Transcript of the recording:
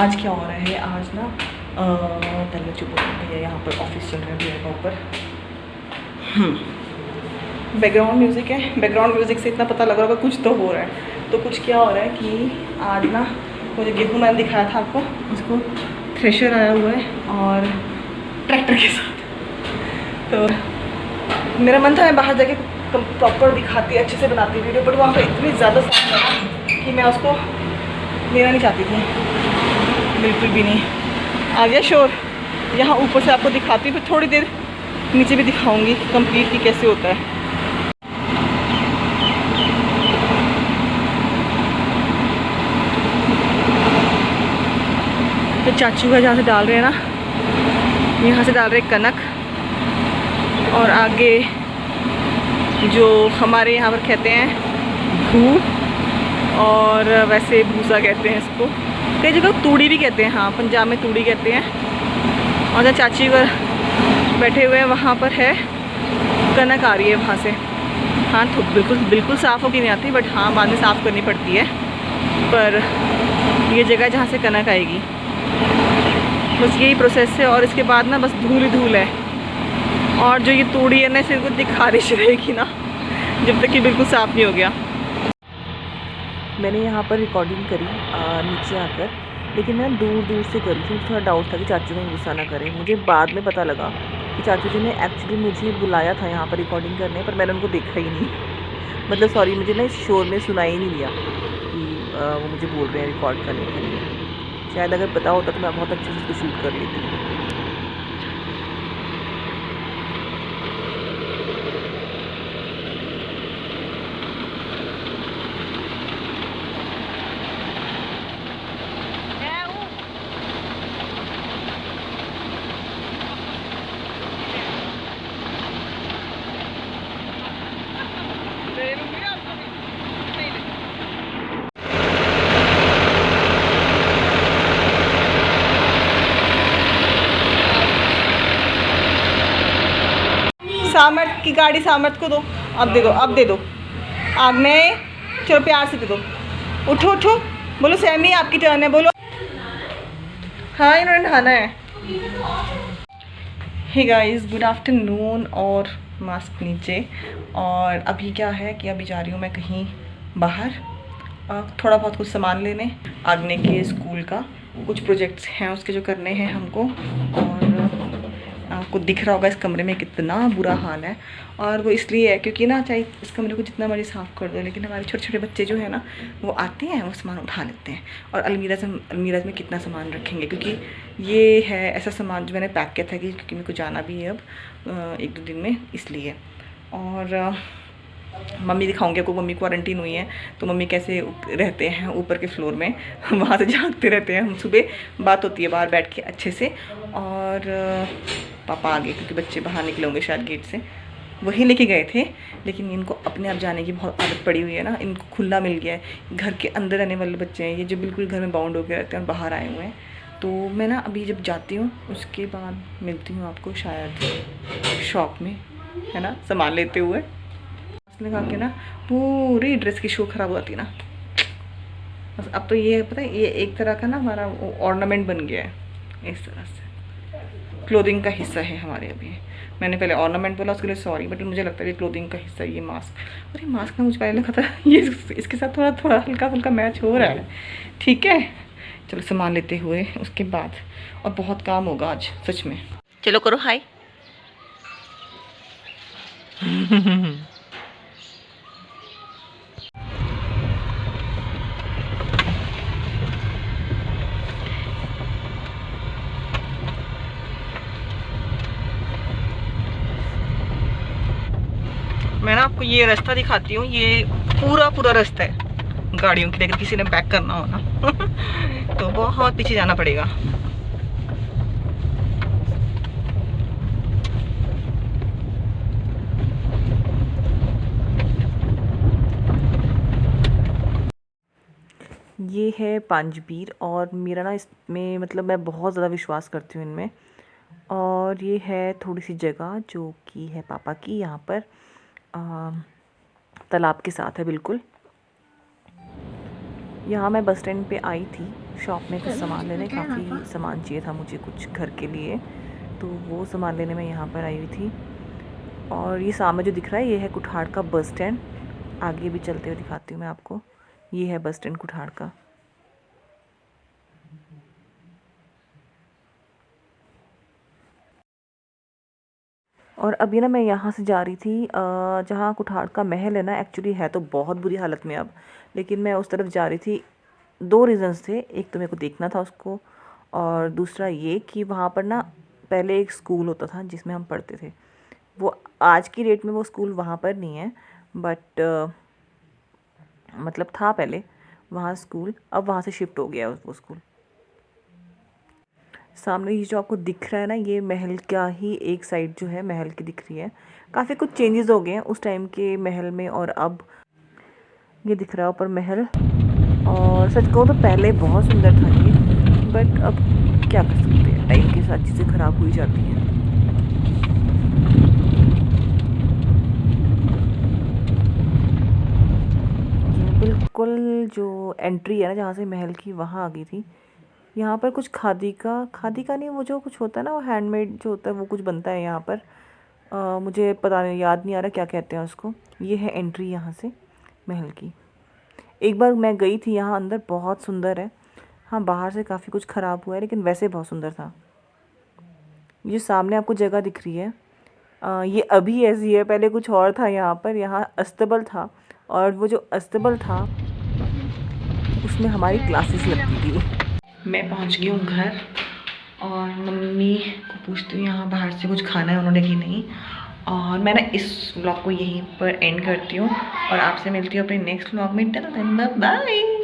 आज क्या हो रहा है, आज ना पहले चुप हो भैया, यहाँ पर ऑफिस चल रहा है भैया का ऊपर। बैकग्राउंड म्यूज़िक है, बैकग्राउंड म्यूज़िक से इतना पता लग रहा होगा कुछ तो हो रहा है। तो कुछ क्या हो रहा है कि आज ना मुझे गेहूँ मैंने दिखाया था आपको, उसको थ्रेशर आया हुआ है और ट्रैक्टर के साथ। तो मेरा मन था मैं बाहर जाके प्रॉपर दिखाती, अच्छे से बनाती वीडियो, बट वहाँ पर इतनी ज़्यादा साउंड है कि मैं उसको लेना नहीं चाहती थी, बिल्कुल भी नहीं। आ गया शोर। यहाँ ऊपर से आपको दिखाती हूँ, फिर थोड़ी देर नीचे भी दिखाऊंगी कंप्लीट कि कैसे होता है। तो चाचू का जहाँ से डाल रहे हैं ना, यहाँ से डाल रहे हैं कनक, और आगे जो हमारे यहाँ पर कहते हैं घू, और वैसे भूसा कहते हैं इसको, कई जगह तूड़ी भी कहते हैं। हाँ, पंजाब में तूड़ी कहते हैं। और जहाँ चाची पर बैठे हुए हैं वहाँ पर है कनक आ रही है वहाँ से। हाँ, तो बिल्कुल साफ़ होकर नहीं आती, बट हाँ बाद में साफ़ करनी पड़ती है। पर ये जगह जहाँ से कनक आएगी, बस यही प्रोसेस है। और इसके बाद ना बस धूल ही धूल है। और जो ये तूड़ी है ना, सिर्फ कुछ खारिश रहेगी ना जब तक कि बिल्कुल साफ़ नहीं हो गया। मैंने यहाँ पर रिकॉर्डिंग करी नीचे आकर, लेकिन मैं दूर दूर से करी थी। थोड़ा डाउट था कि चाचू ने गुस्सा ना करे। मुझे बाद में पता लगा कि चाचू जी ने एक्चुअली मुझे बुलाया था यहाँ पर रिकॉर्डिंग करने, पर मैंने उनको देखा ही नहीं। मतलब सॉरी, मुझे ना इस शोर में सुनाई नहीं दिया कि वो मुझे बोल रहे हैं रिकॉर्ड करने के लिए। शायद अगर पता होता तो मैं बहुत अच्छे से उसको शूट कर लेती। सामर्थ की गाड़ी सामर्थ को दो, अब दे दो, अब दे दो। आग्ने, चलो प्यार से दे दो। उठो उठो, बोलो सैमी आपकी टर्न है, बोलो। हाँ, इन्होंने नहाना है। Hey guys, good afternoon. और मास्क नीचे। और अभी क्या है कि अभी जा रही हूँ मैं कहीं बाहर, थोड़ा बहुत कुछ सामान लेने। आग्ने के स्कूल का कुछ प्रोजेक्ट्स हैं उसके जो करने हैं हमको। और आपको दिख रहा होगा इस कमरे में कितना बुरा हाल है। और वो इसलिए है क्योंकि ना, चाहे इस कमरे को जितना मर्जी साफ़ कर दो, लेकिन हमारे छोटे छोटे बच्चे जो है ना, वो आते हैं, वो सामान उठा लेते हैं। और अलमीरा में कितना सामान रखेंगे, क्योंकि ये है ऐसा सामान जो मैंने पैक किया था कि क्योंकि मेरे को जाना भी है अब 1-2 दिन में, इसलिए। और मम्मी दिखाऊंगी आपको। मम्मी क्वारंटीन हुई है, तो मम्मी कैसे रहते हैं ऊपर के फ्लोर में, वहाँ से झांकते रहते हैं। हम सुबह बात होती है बाहर बैठ के अच्छे से। और पापा आ गए क्योंकि बच्चे बाहर निकले होंगे शायद गेट से, वही लेके गए थे। लेकिन इनको अपने आप जाने की बहुत आदत पड़ी हुई है ना, इनको खुला मिल गया है। घर के अंदर रहने वाले बच्चे हैं ये, जो बिल्कुल घर में बाउंड होकर रहते हैं और बाहर आए हुए हैं। तो मैं ना अभी जब जाती हूँ उसके बाद मिलती हूँ आपको शायद शॉप में, है ना, सामान लेते हुए। लगा के ना पूरी ड्रेस की शो ख़राब हो जाती है ना। बस अब तो ये पता है, ये एक तरह का ना हमारा ऑर्नामेंट बन गया है। इस तरह से क्लोथिंग का हिस्सा है हमारे। अभी मैंने पहले ऑर्नामेंट बोला, उसके लिए सॉरी, बट मुझे लगता है ये क्लोथिंग का हिस्सा है। ये मास्क, और ये मास्क ना मुझे पहले लगा था ये इसके साथ थोड़ा थोड़ा हल्का फुल्का मैच हो रहा है। ठीक है, चलो सामान लेते हुए उसके बाद। और बहुत काम होगा आज सच में। चलो करो हाय। मैं ना आपको ये रास्ता दिखाती हूँ। ये पूरा रास्ता है गाड़ियों के लिए, अगर किसी ने बैक करना हो ना तो बहुत पीछे जाना पड़ेगा। ये है पांजबीर, और मेरा ना इसमें मतलब मैं बहुत ज़्यादा विश्वास करती हूँ इनमें। और ये है थोड़ी सी जगह जो कि है पापा की, यहाँ पर तालाब के साथ है बिल्कुल। यहाँ मैं बस स्टैंड पे आई थी शॉप में कुछ सामान लेने, काफ़ी सामान चाहिए था मुझे कुछ घर के लिए, तो वो सामान लेने मैं यहाँ पर आई हुई थी। और ये सामने जो दिख रहा है ये है कुठाड़ का बस स्टैंड। आगे भी चलते हुए दिखाती हूँ मैं आपको। ये है बस स्टैंड कुठाड़ का। और अभी ना मैं यहाँ से जा रही थी जहाँ कुठाड़ का महल है ना, एक्चुअली है तो बहुत बुरी हालत में अब, लेकिन मैं उस तरफ जा रही थी। 2 रीज़न्स थे, एक तो मेरे को देखना था उसको, और दूसरा ये कि वहाँ पर ना पहले एक स्कूल होता था जिसमें हम पढ़ते थे। वो आज की डेट में वो स्कूल वहाँ पर नहीं है, बट मतलब था पहले वहाँ स्कूल, अब वहाँ से शिफ्ट हो गया है वो स्कूल। सामने ये जो आपको दिख रहा है ना, ये महल का ही एक साइड जो है महल की दिख रही है। काफ़ी कुछ चेंजेस हो गए हैं उस टाइम के महल में और अब। ये दिख रहा है ऊपर महल, और सच कहूँ तो पहले बहुत सुंदर था ये, बट अब क्या कर सकते हैं, टाइम के साथ चीज़ें ख़राब हुई जाती हैं। ये बिल्कुल जो एंट्री है ना जहाँ से महल की, वहाँ आ गई थी। यहाँ पर कुछ खादी का नहीं, वो जो कुछ होता है ना, वो हैंडमेड जो होता है वो कुछ बनता है यहाँ पर। मुझे पता नहीं, याद नहीं आ रहा क्या कहते हैं उसको। ये है एंट्री यहाँ से महल की। एक बार मैं गई थी यहाँ अंदर, बहुत सुंदर है। हाँ, बाहर से काफ़ी कुछ ख़राब हुआ है, लेकिन वैसे बहुत सुंदर था। ये सामने आपको जगह दिख रही है, ये अभी ऐसी है, पहले कुछ और था यहाँ पर। यहाँ अस्तबल था, और वो जो अस्तबल था उसमें हमारी क्लासेस लगती थी। मैं पहुँच गई हूँ घर, और मम्मी को पूछती हूँ यहाँ बाहर से कुछ खाना है उन्होंने कि नहीं। और मैं ना इस व्लॉग को यहीं पर एंड करती हूँ, और आपसे मिलती हूँ अपने नेक्स्ट व्लॉग में। बाय।